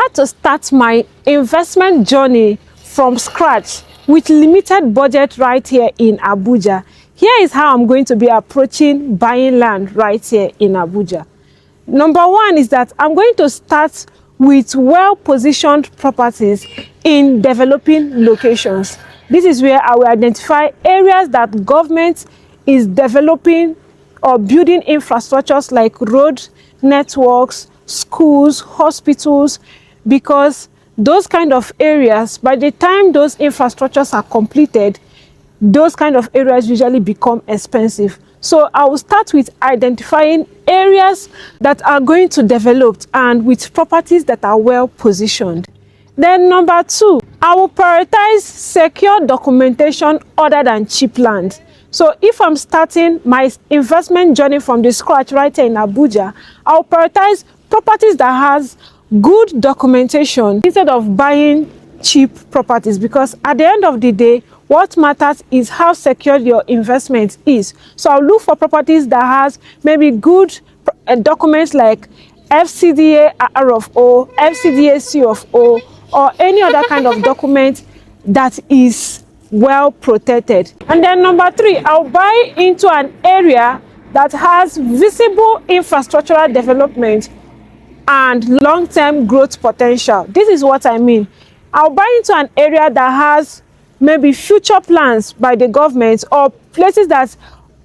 decided to start my investment journey from scratch with limited budget right here in Abuja. Here is how I'm going to be approaching buying land right here in Abuja. Number one is that I'm going to start with well-positioned properties in developing locations. This is where I will identify areas that government is developing or building infrastructures like road networks, schools, hospitals, because those kind of areas, by the time those infrastructures are completed, those kind of areas usually become expensive. So I will start with identifying areas that are going to develop and with properties that are well positioned. Then number two, I will prioritize secure documentation other than cheap land. So if I'm starting my investment journey from the scratch right here in Abuja, I'll prioritize properties that has good documentation instead of buying cheap properties, because at the end of the day, what matters is how secure your investment is. So I'll look for properties that has maybe good documents like FCDA R of O, FCDA C of O, or any other kind of document that is well protected. And then number three, I'll buy into an area that has visible infrastructural development and long-term growth potential. This is what I mean. I'll buy into an area that has maybe future plans by the government or places that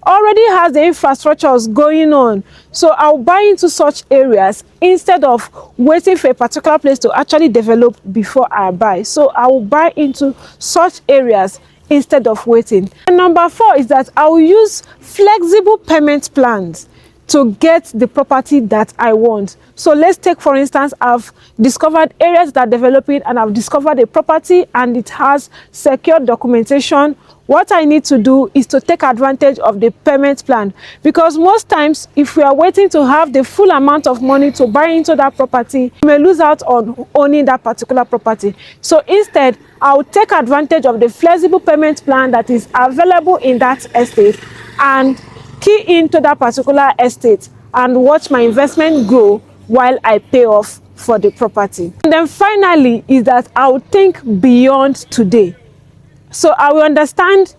already has the infrastructures going on. So I'll buy into such areas instead of waiting for a particular place to actually develop before I buy. So I will buy into such areas instead of waiting. And number four is that I will use flexible payment plans to get the property that I want. So let's take, for instance, I've discovered areas that are developing and I've discovered a property and it has secure documentation. What I need to do is to take advantage of the payment plan, because most times if we are waiting to have the full amount of money to buy into that property, we may lose out on owning that particular property. So instead, I'll take advantage of the flexible payment plan that is available in that estate and key into that particular estate and watch my investment grow while I pay off for the property. And then finally is that I'll think beyond today. So I will understand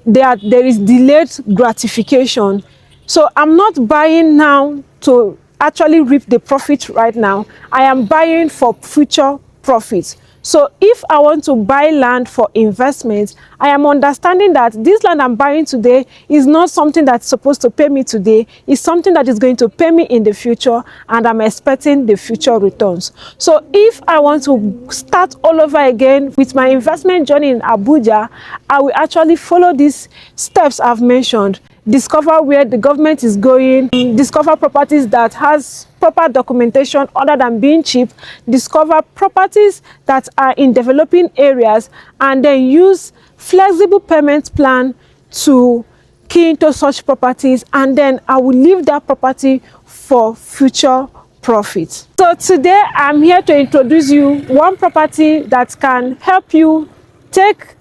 that there is delayed gratification. So I'm not buying now to actually reap the profit right now. I am buying for future profits. So if I want to buy land for investment, I am understanding that this land I'm buying today is not something that's supposed to pay me today. It's something that is going to pay me in the future, and I'm expecting the future returns. So if I want to start all over again with my investment journey in Abuja, I will actually follow these steps I've mentioned. Discover where the government is going, discover properties that has proper documentation other than being cheap, discover properties that are in developing areas, and then use flexible payment plan to key into such properties, and then I will leave that property for future profits. So today I'm here to introduce you one property that can help you take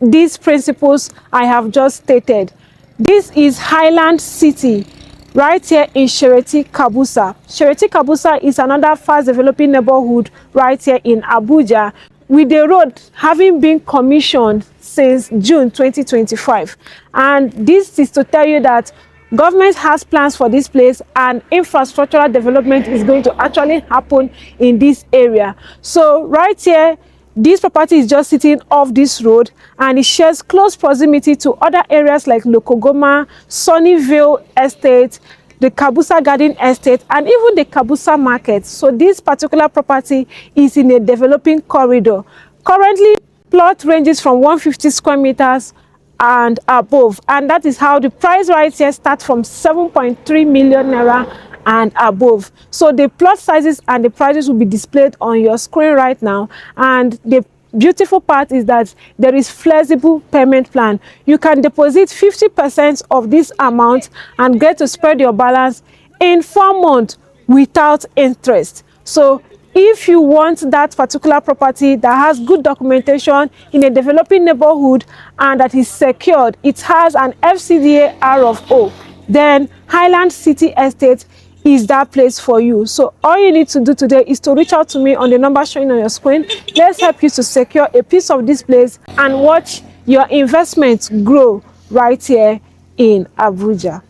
these principles I have just stated. This is Highland City, right here in Shereti Kabusa. Shereti Kabusa is another fast developing neighborhood right here in Abuja, with the road having been commissioned since June 2025. And this is to tell you that government has plans for this place and infrastructural development is going to actually happen in this area. So right here, this property is just sitting off this road and it shares close proximity to other areas like Lokogoma, Sunnyvale Estate, the Kabusa Garden Estate, and even the Kabusa Market. So this particular property is in a developing corridor. Currently, plot ranges from 150 square meters and above, and that is how the price right here starts from 7.3 million naira and above. So the plot sizes and the prices will be displayed on your screen right now. And the beautiful part is that there is flexible payment plan. You can deposit 50% of this amount and get to spread your balance in 4 months without interest. So if you want that particular property that has good documentation in a developing neighborhood and that is secured, it has an FCDA R of O, then Highland City Estate is that place for you. So all you need to do today is to reach out to me on the number showing on your screen. Let's help you to secure a piece of this place and watch your investments grow right here in Abuja.